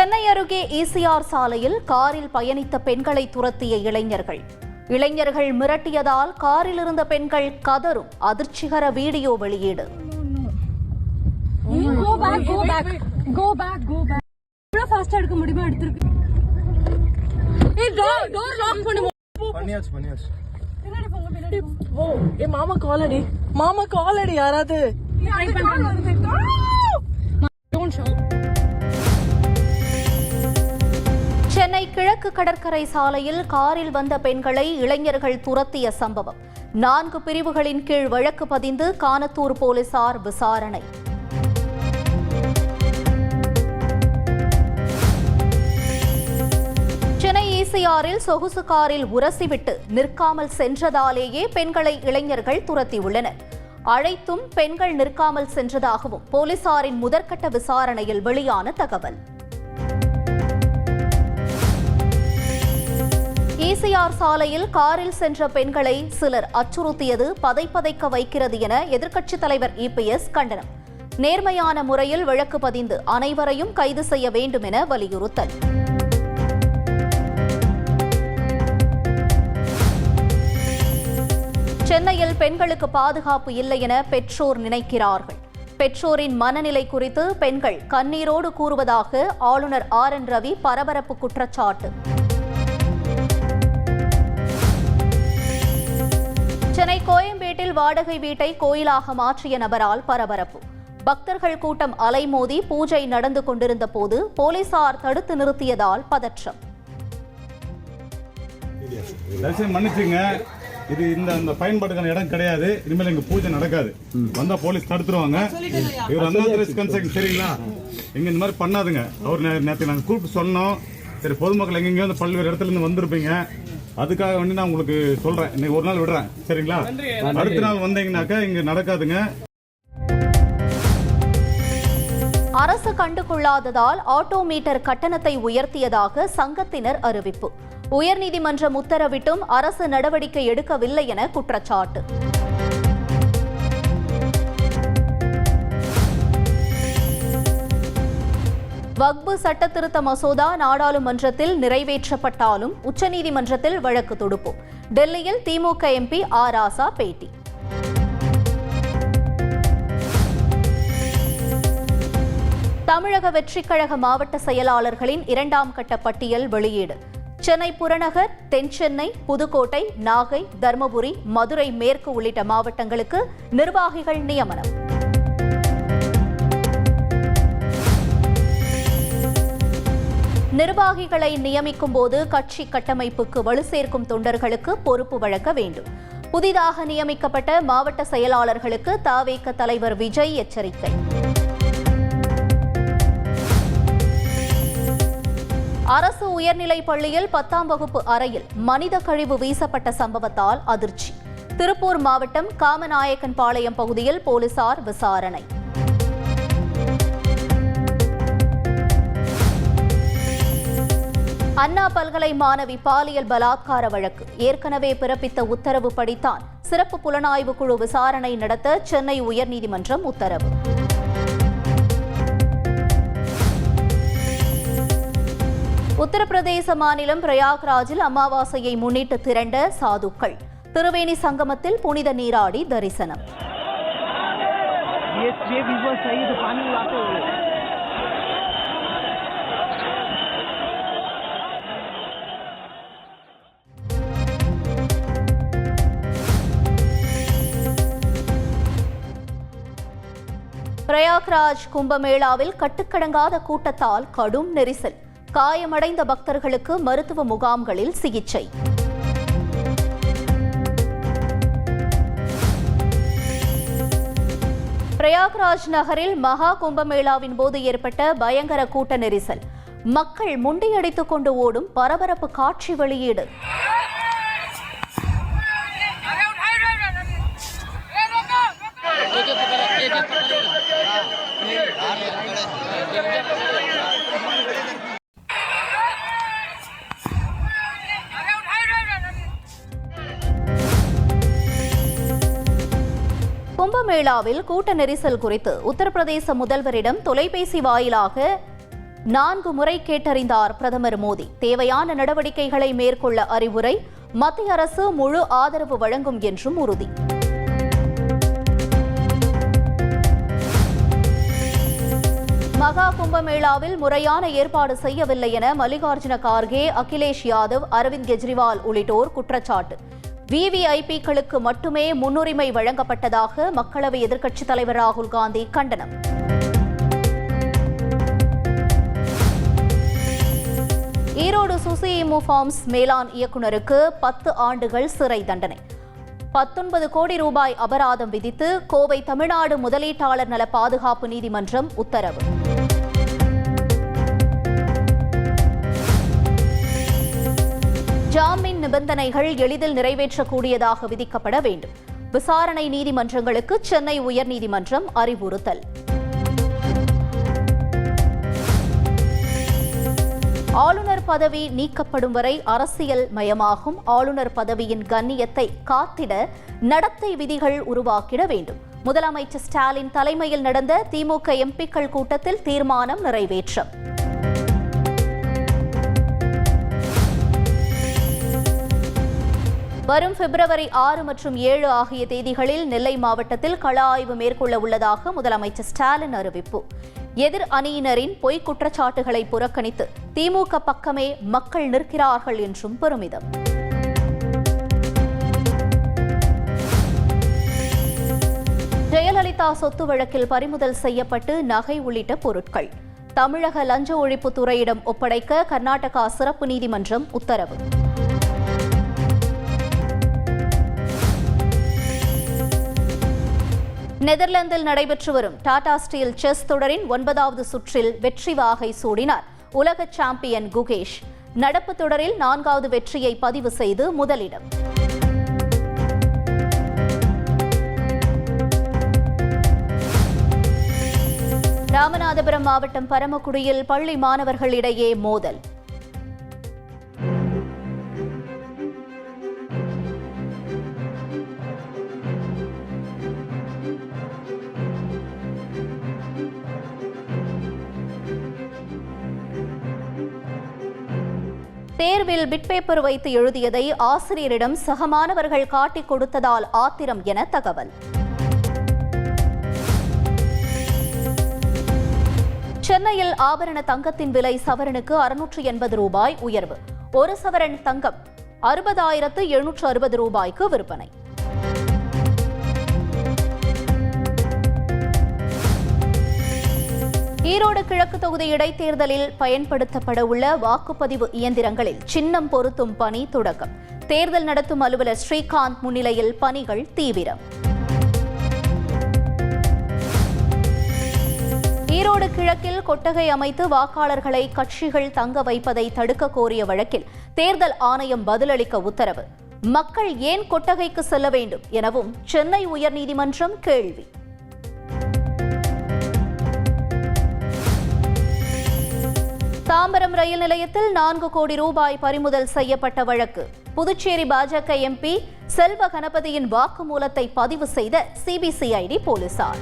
சென்னை அருகே ஈசிஆர் சாலையில் காரில் பயணித்த பெண்களை துரத்திய இளைஞர்கள் மிரட்டியதால் காரில் இருந்த பெண்கள் கதறும் அதிர்ச்சிகர வீடியோ வெளியீடு. மாமா காலடி யாராவது சென்னை கிழக்கு கடற்கரை சாலையில் காரில் வந்த பெண்களை இளைஞர்கள் துரத்திய சம்பவம். 4 பிரிவுகளின் கீழ் வழக்கு பதிந்து கானத்தூர் போலீசார் விசாரணை. சென்னை ஈசிஆரில் சொகுசு காரில் உரசிவிட்டு நிற்காமல் சென்றதாலேயே பெண்களை இளைஞர்கள் துரத்தியுள்ளனர். அழைத்தும் பெண்கள் நிற்காமல் சென்றதாகவும் போலீசாரின் முதற்கட்ட விசாரணையில் வெளியான தகவல். ஈசிஆர் சாலையில் காரில் சென்ற பெண்களை சிலர் அச்சுறுத்தியது பதைப்பதைக்க வைக்கிறது என எதிர்க்கட்சித் தலைவர் EPS கண்டனம். நேர்மையான முறையில் வழக்கு பதிந்து அனைவரையும் கைது செய்ய வேண்டும் என வலியுறுத்தல். சென்னையில் பெண்களுக்கு பாதுகாப்பு இல்லை என பெற்றோர் நினைக்கிறார்கள். பெற்றோரின் மனநிலை குறித்து பெண்கள் கண்ணீரோடு கூறுவதாக ஆளுநர் RN ரவி பரபரப்பு குற்றச்சாட்டு. சென்னை கோயம்பேட்டில் வாடகை வீட்டை கோயிலாக மாற்றிய நபரால் பரபரப்பு. பக்தர்கள் கூட்டம் அலைமோதி பூஜை நடந்து கொண்டிருந்த போது போலீசார் தடுத்து நிறுத்தியதால் பதற்றம். இது இந்த பயன்பாட்டுக்கான இடம் கிடையாது. இனிமேல் இங்க பூஜை நடக்காது. வந்தா போலீஸ் தடுத்துருவாங்க. இவர் அன்ஆத்தரைஸ்ட் சரிங்களா? இங்க இந்த மாதிரி பண்ணாதுங்க. அவர் நேற்று நாங்கள் கூப்பிட்டு சொன்னோம். சரி, பொதுமக்கள் எங்கெங்க வந்து பல்வேறு இடத்துல இருந்து வந்திருப்பீங்க. அதுக்காக வந்து நான் உங்களுக்கு சொல்றேன். இன்னைக்கு ஒரு நாள் விடுறேன், சரிங்களா? அடுத்த நாள் வந்தீங்கன்னாக்கா இங்க நடக்காதுங்க. அரசு கண்டுகொள்ளாததால் ஆட்டோ மீட்டர் கட்டணத்தை உயர்த்தியதாக சங்கத்தினர் அறிவிப்பு. உயர்நீதிமன்றம் உத்தரவிட்டும் அரசு நடவடிக்கை எடுக்கவில்லை என குற்றச்சாட்டு. வக்பு சட்டத்திருத்த மசோதா நாடாளுமன்றத்தில் நிறைவேற்றப்பட்டாலும் உச்சநீதிமன்றத்தில் வழக்கு தொடுப்போம். டெல்லியில் திமுக MP R. ராசா பேட்டி. தமிழக வெற்றிக் கழக மாவட்ட செயலாளர்களின் 2ஆம் கட்ட பட்டியல் வெளியீடு. சென்னை புறநகர், தென் சென்னை, புதுக்கோட்டை, நாகை, தர்மபுரி, மதுரை மேற்கு உள்ளிட்ட மாவட்டங்களுக்கு நிர்வாகிகள் நியமனம். நிர்வாகிகளை நியமிக்கும் போது கட்சி கட்டமைப்புக்கு வலு சேர்க்கும் தொண்டர்களுக்கு பொறுப்பு வழங்க வேண்டும். புதிதாக நியமிக்கப்பட்ட மாவட்ட செயலாளர்களுக்கு தவேக தலைவர் விஜய் எச்சரிக்கை. அரசு உயர்நிலைப் பள்ளியில் 10ஆம் வகுப்பு அறையில் மனித கழிவு வீசப்பட்ட சம்பவத்தால் அதிர்ச்சி. திருப்பூர் மாவட்டம் காமநாயக்கன் பாளையம் பகுதியில் போலீசார் விசாரணை. அண்ணா பல்கலை மாணவி பாலியல் பலாத்கார வழக்கு. ஏற்கனவே பிறப்பித்த உத்தரவு படித்தான் சிறப்பு புலனாய்வு குழு விசாரணை நடத்த சென்னை உயர்நீதிமன்றம் உத்தரவு. உத்தரப்பிரதேச மாநிலம் பிரயாக்ராஜில் அமாவாசையை முன்னிட்டு திரண்ட சாதுக்கள். திருவேணி சங்கமத்தில் புனித நீராடி தரிசனம். பிரயாக்ராஜ் கும்பமேளாவில் கட்டுக்கடங்காத கூட்டத்தால் கடும் நெரிசல். காயமடைந்த பக்தர்களுக்கு மருத்துவ முகாம்களில் சிகிச்சை. பிரயாக்ராஜ் நகரில் மகா கும்பமேளாவின் போது ஏற்பட்ட பயங்கர கூட்ட நெரிசல். மக்கள் முண்டியடித்துக் கொண்டு ஓடும் பரபரப்பு காட்சி வெளியீடு. கும்பமேளாவில் கூட்ட நெரிசல் குறித்து உத்தரப்பிரதேச முதல்வரிடம் தொலைபேசி வாயிலாக 4 முறை கேட்டறிந்தார் பிரதமர் மோடி. தேவையான நடவடிக்கைகளை மேற்கொள்ள அறிவுரை. மத்திய அரசு முழு ஆதரவு வழங்கும் என்றும் உறுதி. மகா கும்பமேளாவில் முறையான ஏற்பாடு செய்யவில்லை என மல்லிகார்ஜுன கார்கே, அகிலேஷ் யாதவ், அரவிந்த் கெஜ்ரிவால் உள்ளிட்டோர் குற்றச்சாட்டு. விவிஐபிக்களுக்கு மட்டுமே முன்னுரிமை வழங்கப்பட்டதாக மக்களவை எதிர்க்கட்சித் தலைவர் ராகுல் காந்தி கண்டனம். ஈரோடு சுசிஇமு ஃபார்ம்ஸ் மேலாண் இயக்குநருக்கு 10 ஆண்டுகள் சிறை தண்டனை. 19 கோடி ரூபாய் அபராதம் விதித்து கோவை தமிழ்நாடு முதலீட்டாளர் நல பாதுகாப்பு நீதிமன்றம் உத்தரவு. ஜாமீன் நிபந்தனைகள் எளிதில் நிறைவேற்றக்கூடியதாக விதிக்கப்பட வேண்டும். விசாரணை நீதிமன்றங்களுக்கு சென்னை உயர்நீதிமன்றம் அறிவுறுத்தல். ஆளுநர் பதவி நீக்கப்படும் வரை அரசியல் மயமாகும். ஆளுநர் பதவியின் கண்ணியத்தை காத்திட நடத்தை விதிகள் உருவாக்கிட வேண்டும். முதலமைச்சர் ஸ்டாலின் தலைமையில் நடந்த திமுக எம்பிக்கள் கூட்டத்தில் தீர்மானம் நிறைவேற்றம். வரும் பிப்ரவரி 6 மற்றும் 7 ஆகிய தேதிகளில் நெல்லை மாவட்டத்தில் கள ஆய்வு மேற்கொள்ள உள்ளதாக முதலமைச்சர் ஸ்டாலின் அறிவிப்பு. எதிர் அணியினரின் பொய் குற்றச்சாட்டுகளை புறக்கணித்து திமுக பக்கமே மக்கள் நிற்கிறார்கள் என்றும் பெருமிதம். ஜெயலலிதா சொத்து வழக்கில் பறிமுதல் செய்யப்பட்டு நகை உள்ளிட்ட பொருட்கள் தமிழக லஞ்ச ஒழிப்பு துறையிடம் ஒப்படைக்க கர்நாடகா சிறப்பு நீதிமன்றம் உத்தரவு. நெதர்லாந்தில் நடைபெற்று வரும் டாடா ஸ்டீல் செஸ் தொடரின் 9வது சுற்றில் வெற்றி வாகை சூடினார் உலக சாம்பியன் குகேஷ். நடப்பு தொடரில் 4வது வெற்றியை பதிவு செய்து முதலிடம். ராமநாதபுரம் மாவட்டம் பரமக்குடியில் பள்ளி மாணவர்களிடையே மோதல். தேர்வில் பிட் பேப்பர் வைத்து எழுதியதை ஆசிரியரிடம் சக மாணவர்கள் காட்டிக் கொடுத்ததால் ஆத்திரம் என தகவல். சென்னையில் ஆபரண தங்கத்தின் விலை சவரனுக்கு 680 ரூபாய் உயர்வு. 1 சவரன் தங்கம் 60,760 ரூபாய்க்கு விற்பனை. ஈரோடு கிழக்கு தொகுதி இடைத்தேர்தலில் பயன்படுத்தப்பட உள்ள வாக்குப்பதிவு இயந்திரங்களில் சின்னம் பொருத்தும் பணி தொடக்கம். தேர்தல் நடத்தும் அலுவலர் ஸ்ரீகாந்த் முன்னிலையில் பணிகள் தீவிரம். ஈரோடு கிழக்கில் கொட்டகை அமைத்து வாக்காளர்களை கட்சிகள் தங்க வைப்பதை தடுக்க கோரிய வழக்கில் தேர்தல் ஆணையம் பதிலளிக்க உத்தரவு. மக்கள் ஏன் கொட்டகைக்கு செல்ல வேண்டும் எனவும் சென்னை உயர்நீதிமன்றம் கேள்வி. தாம்பரம் ரயில் நிலையத்தில் 4 கோடி ரூபாய் பறிமுதல் செய்யப்பட்ட வழக்கு. புதுச்சேரி பாஜக எம்பி செல்வ கணபதியின் வாக்குமூலத்தை பதிவு செய்த சிபிசிஐடி போலீசார்.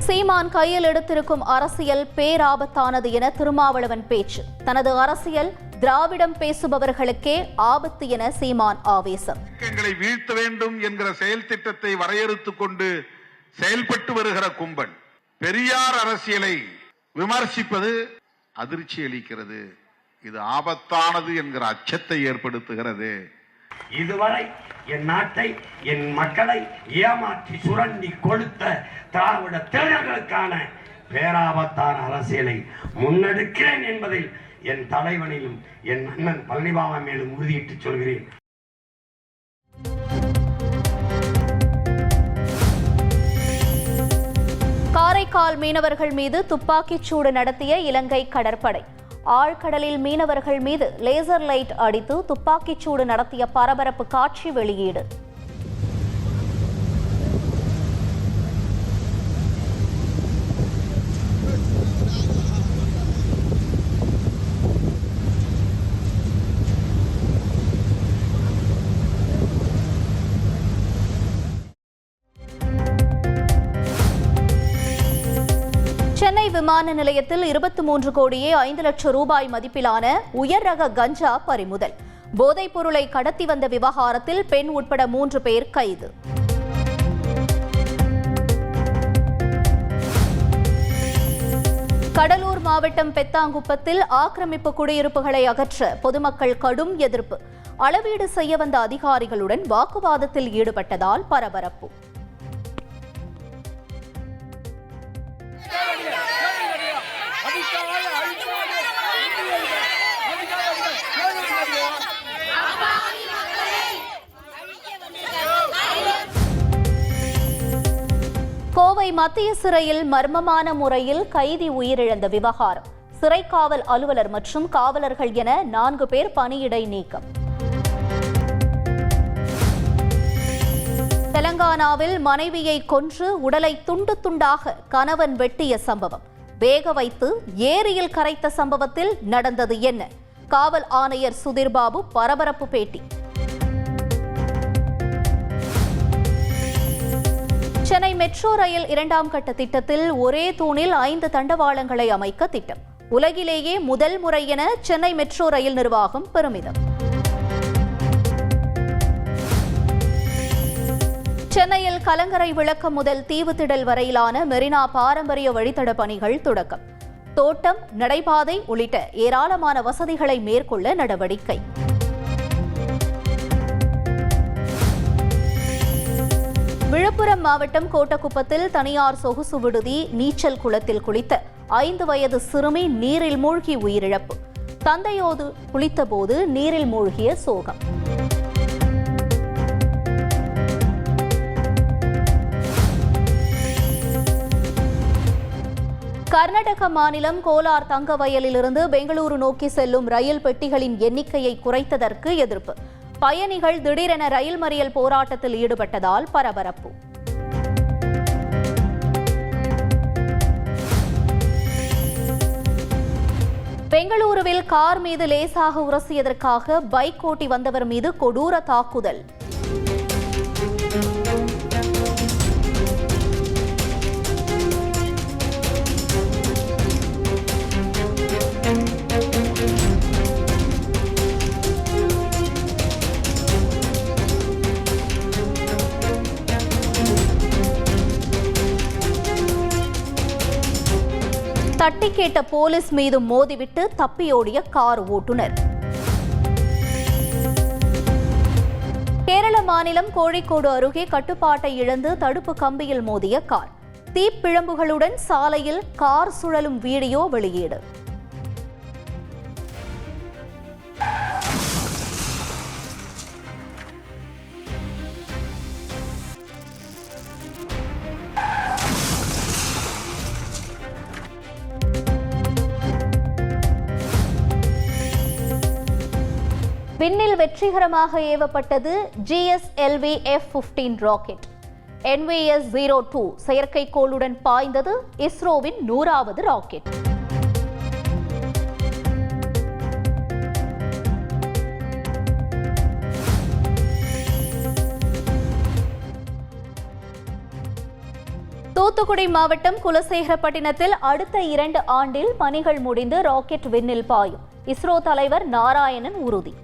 சீமான் கையில் எடுத்திருக்கும் அரசியல் பேராபத்தானது என திருமாவளவன் பேச்சு. தனது அரசியல் திராவிடம் பேசுபவர்களுக்கே ஆபத்து என சீமான் ஆவேசம். வீழ்த்த வேண்டும் என்கிற செயல் திட்டத்தை வரையறுத்துக் கொண்டு செயல்பட்டு வருகிற கும்பன் பெரியார் அரசியலை விமர்சிப்பது அதிர்ச்சி அளிக்கிறது. இது ஆபத்தானது என்கிற அச்சத்தை ஏற்படுத்துகிறது. இதுவரை என் நாட்டை என் மக்களை ஏமாற்றி சுரண்டி கொடுத்த திராவிட தேர்தல்களுக்கான பேராபத்தான அரசியலை முன்னெடுக்கிறேன் என்பதில் என் தலைவனையும் என் அண்ணன் பழனிபாபா மேலும் உறுதியிட்டு சொல்கிறேன். காரைக்கால் மீனவர்கள் மீது துப்பாக்கிச் சூடு நடத்திய இலங்கை கடற்படை. ஆழ்கடலில் மீனவர்கள் மீது லேசர் லைட் அடித்து துப்பாக்கிச் சூடு நடத்திய பரபரப்பு காட்சி வெளியீடு. சென்னை விமான நிலையத்தில் 23 கோடியே 5 லட்சம் ரூபாய் மதிப்பிலான உயர் ரக கஞ்சா பறிமுதல். போதைப் பொருளை கடத்தி வந்த விவகாரத்தில் பெண் உட்பட 3 பேர் கைது. கடலூர் மாவட்டம் பெத்தாங்குப்பத்தில் ஆக்கிரமிப்பு குடியிருப்புகளை அகற்ற பொதுமக்கள் கடும் எதிர்ப்பு. அளவீடு செய்ய வந்த அதிகாரிகளுடன் வாக்குவாதத்தில் ஈடுபட்டதால் பரபரப்பு. கோவை மத்திய சிறையில் மர்மமான முறையில் கைதி உயிரிழந்த விவகாரம். சிறை காவல் அலுவலர் மற்றும் காவலர்கள் என 4 பேர் பணியிடை நீக்கம். தெலங்கானாவில் மனைவியை கொன்று உடலை துண்டு துண்டாக கணவன் வெட்டிய சம்பவம். வேக வைத்து ஏரியில் கரைத்த சம்பவத்தில் நடந்தது என்ன? காவல் ஆணையர் சுதீர் பாபு பரபரப்பு பேட்டி. சென்னை மெட்ரோ ரயில் 2ஆம் கட்ட திட்டத்தில் ஒரே தூணில் 5 தண்டவாளங்களை அமைக்க திட்டம். உலகிலேயே முதல் முறை என சென்னை மெட்ரோ ரயில் நிர்வாகம் பெருமிதம். சென்னையில் கலங்கரை விளக்கம் முதல் தீவுத்திடல் வரையிலான மெரினா பாரம்பரிய வழித்தட பணிகள் தொடக்கம். தோட்டம், நடைபாதை உள்ளிட்ட ஏராளமான வசதிகளை மேற்கொள்ள நடவடிக்கை. விழுப்புரம் மாவட்டம் கோட்டக்குப்பத்தில் தனியார் சொகுசு விடுதி நீச்சல் குளத்தில் குளித்த 5 வயது சிறுமி நீரில் மூழ்கி உயிரிழப்பு. தந்தையோடு குளித்தபோது நீரில் மூழ்கிய சோகம். கர்நாடக மாநிலம் கோலார் தங்க வயலிலிருந்து பெங்களூரு நோக்கி செல்லும் ரயில் பெட்டிகளின் எண்ணிக்கையை குறைத்ததற்கு எதிர்ப்பு. பயணிகள் திடீரென ரயில் மறியல் போராட்டத்தில் ஈடுபட்டதால் பரபரப்பு. பெங்களூருவில் கார் மீது லேசாக உரசியதற்காக பைக் ஓட்டி வந்தவர் மீது கொடூர தாக்குதல். தட்டி கேட்ட போலீஸ் மீது மோதிவிட்டு தப்பியோடிய கார் ஓட்டுநர். கேரள மாநிலம் கோழிக்கோடு அருகே கட்டுப்பாட்டை இழந்து தடுப்பு கம்பியில் மோதிய கார். தீப்பிழம்புகளுடன் சாலையில் கார் சுழலும் வீடியோ வெளியீடு. விண்ணில் வெற்றிகரமாக ஏவப்பட்டது GSLV F-15 ராக்கெட். NVS-02 செயற்கைக்கோளுடன் பாய்ந்தது இஸ்ரோவின் 100வது ராக்கெட். தூத்துக்குடி மாவட்டம் குலசேகரப்பட்டினத்தில் அடுத்த 2 ஆண்டில் பணிகள் முடிந்து ராக்கெட் விண்ணில் பாயும். இஸ்ரோ தலைவர் நாராயணன் உறுதி.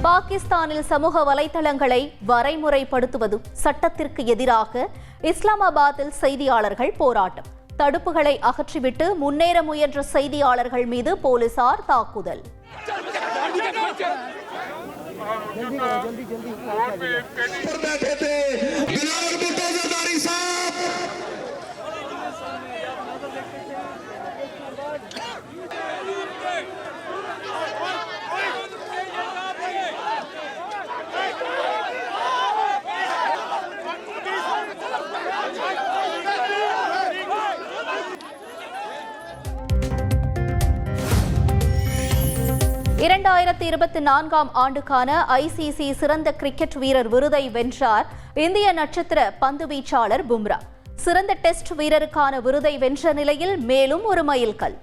பாகிஸ்தானில் சமூக வலைதளங்களை வரைமுறைப்படுத்துவது சட்டத்திற்கு எதிராக இஸ்லாமாபாத்தில் செய்தியாளர்கள் போராட்டம். தடுப்புகளை அகற்றிவிட்டு முன்னேற முயன்ற செய்தியாளர்கள் மீது போலீசார் தாக்குதல். இரண்டாயிரத்து 24ஆம் ஆண்டுக்கான ICC சிறந்த கிரிக்கெட் வீரர் விருதை வென்றார் இந்திய நட்சத்திர பந்து வீச்சாளர் பும்ரா. சிறந்த டெஸ்ட் வீரருக்கான விருதை வென்ற நிலையில் மேலும் ஒரு மைல்கல்.